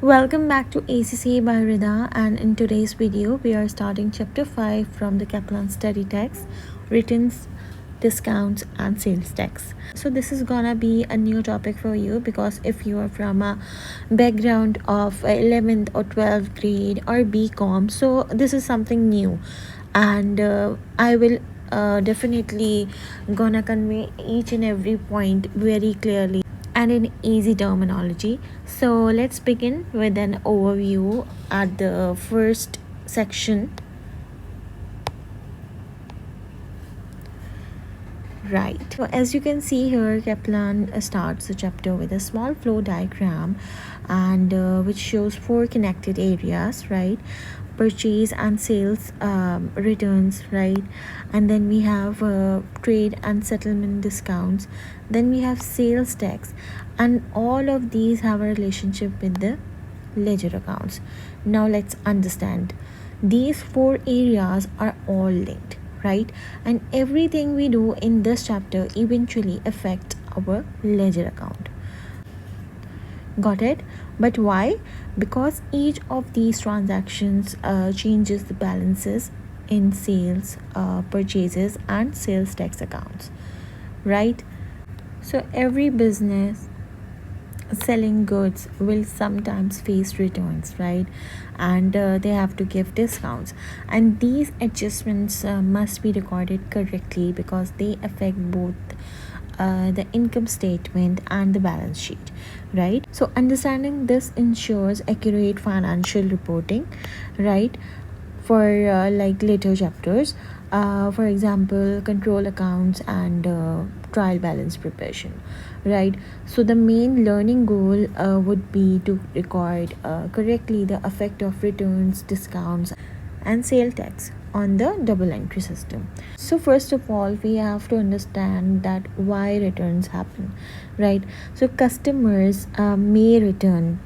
Welcome back to ACCA by Rida, and in today's video we are starting chapter 5 from the Kaplan study text, returns, discounts and sales tax. So this is gonna be a new topic for you because if you are from a background of 11th or 12th grade or BCom, so this is something new, and I will definitely gonna convey each and every point very clearly and in easy terminology. So let's begin with an overview at the first section. Right. So as you can see here, Kaplan starts the chapter with a small flow diagram and which shows four connected areas, right? Purchase and sales returns, right? And then we have trade and settlement discounts. Then we have sales tax, and all of these have a relationship with the ledger accounts. Now let's understand. These four areas are all linked, right? And everything we do in this chapter eventually affect our ledger account. Got it? But why? Because each of these transactions changes the balances in sales, purchases and sales tax accounts, right? So every business selling goods will sometimes face returns, right? And they have to give discounts, and these adjustments must be recorded correctly because they affect both the income statement and the balance sheet, right? So understanding this ensures accurate financial reporting, right, for like later chapters, for example control accounts and trial balance preparation, right? So the main learning goal would be to record correctly the effect of returns, discounts and sale tax on the double entry system. So first of all we have to understand that why returns happen, right? So customers may return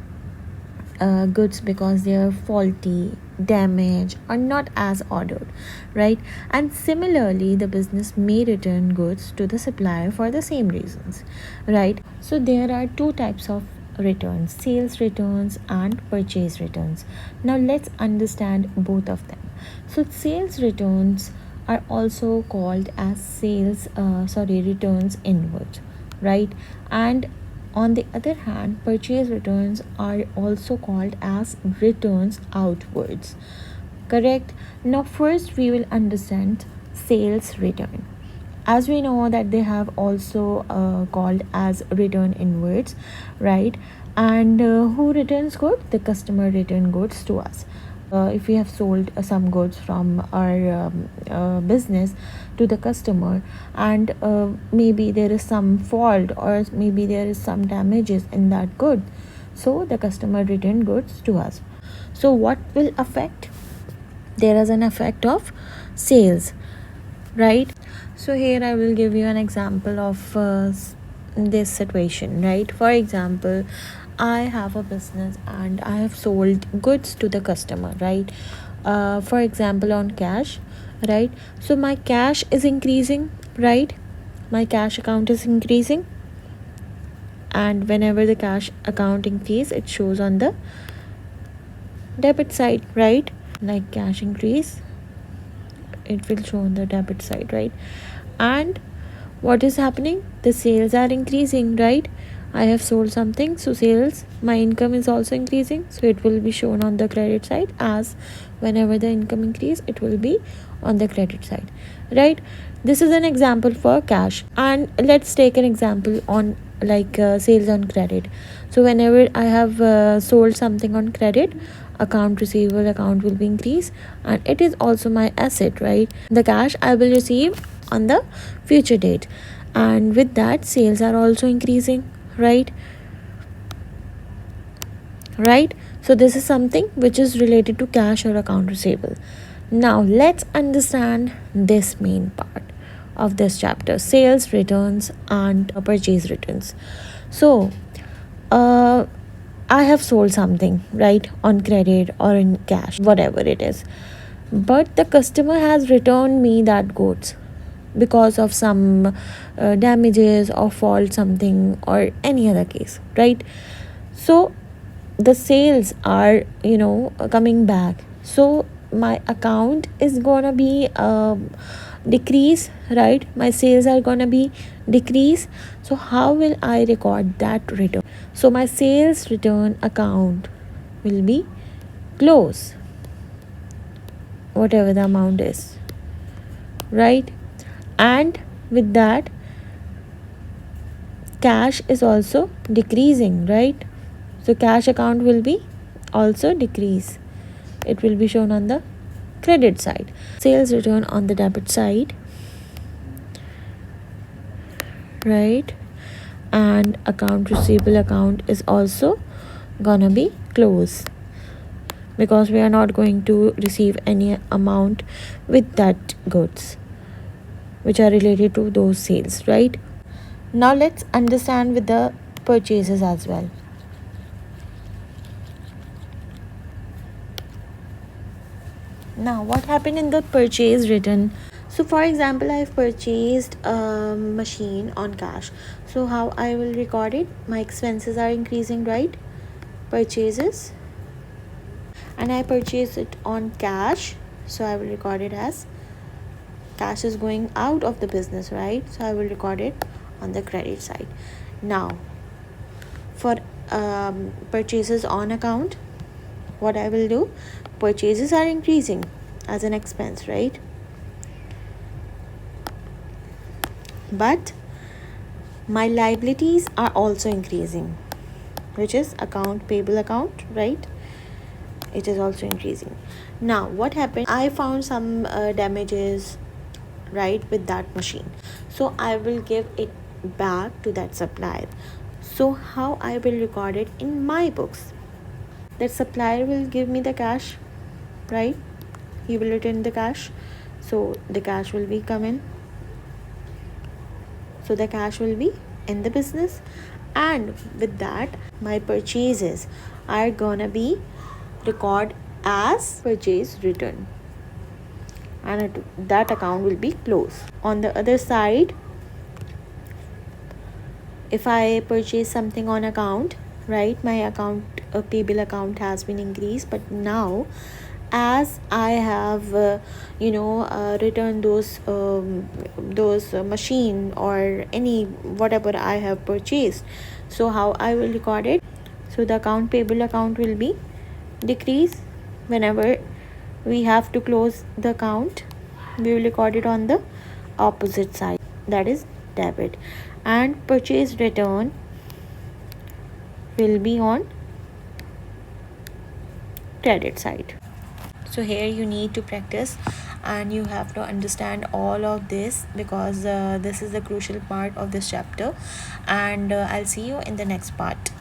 goods because they are faulty, damaged or not as ordered, right? And similarly the business may return goods to the supplier for the same reasons, right? So there are two types of returns: sales returns and purchase returns. Now let's understand both of them. So sales returns are also called as returns inwards, right? And on the other hand, purchase returns are also called as returns outwards. Correct? Now, first we will understand sales return. As we know that they have also called as return inwards, right? And who returns good? The customer return goods to us. If we have sold some goods from our business to the customer, and maybe there is some fault or maybe there is some damages in that good, so the customer return goods to us. So what will affect? There is an effect of sales, right? So here I will give you an example of this situation, right? For example, I have a business and I have sold goods to the customer, right? For example, on cash, right? So my cash is increasing, right? My cash account is increasing, and whenever the cash account increase, it shows on the debit side, right? Like cash increase, it will show on the debit side, right? And what is happening? The sales are increasing, right? I have sold something, so sales, my income is also increasing, so it will be shown on the credit side, as whenever the income increase, it will be on the credit side, right? This is an example for cash, and let's take an example on like sales on credit. So whenever I have sold something on credit, account receivable account will be increased, and it is also my asset, right? The cash I will receive on the future date, and with that sales are also increasing, right? So this is something which is related to cash or account receivable. Now let's understand this main part of this chapter: sales returns and purchase returns. So I have sold something, right, on credit or in cash, whatever it is, but the customer has returned me that goods because of some damages or fault, something or any other case, right? So the sales are coming back, so my account is gonna be decrease, right? My sales are gonna be decrease. So how will I record that return? So my sales return account will be close, whatever the amount is, right? And with that, cash is also decreasing, right? So cash account will be also decrease. It will be shown on the credit side. Sales return on the debit side, right? And account receivable account is also gonna be close, because we are not going to receive any amount with that goods which are related to those sales, right? Now let's understand with the purchases as well. Now what happened in the purchase return? So for example, I've purchased a machine on cash. So how I will record it? My expenses are increasing, right? Purchases, and I purchased it on cash, so I will record it as cash is going out of the business, right? So I will record it on the credit side. Now for purchases on account, what I will do, purchases are increasing as an expense, right? But my liabilities are also increasing, which is account payable account, right? It is also increasing. Now what happened, I found some damages, right, with that machine. So I will give it back to that supplier. So how I will record it in my books? That supplier will give me the cash, right? He will return the cash, so the cash will be coming, so the cash will be in the business, and with that my purchases are gonna be record as purchase return, and that account will be closed. On the other side, if I purchase something on account, right, my account payable account has been increased, but now as I have returned those machine or any whatever I have purchased, so how I will record it? So the account payable account will be decrease. Whenever we have to close the account, we will record it on the opposite side, that is debit, and purchase return will be on credit side. So here you need to practice and you have to understand all of this, because this is the crucial part of this chapter, and I'll see you in the next part.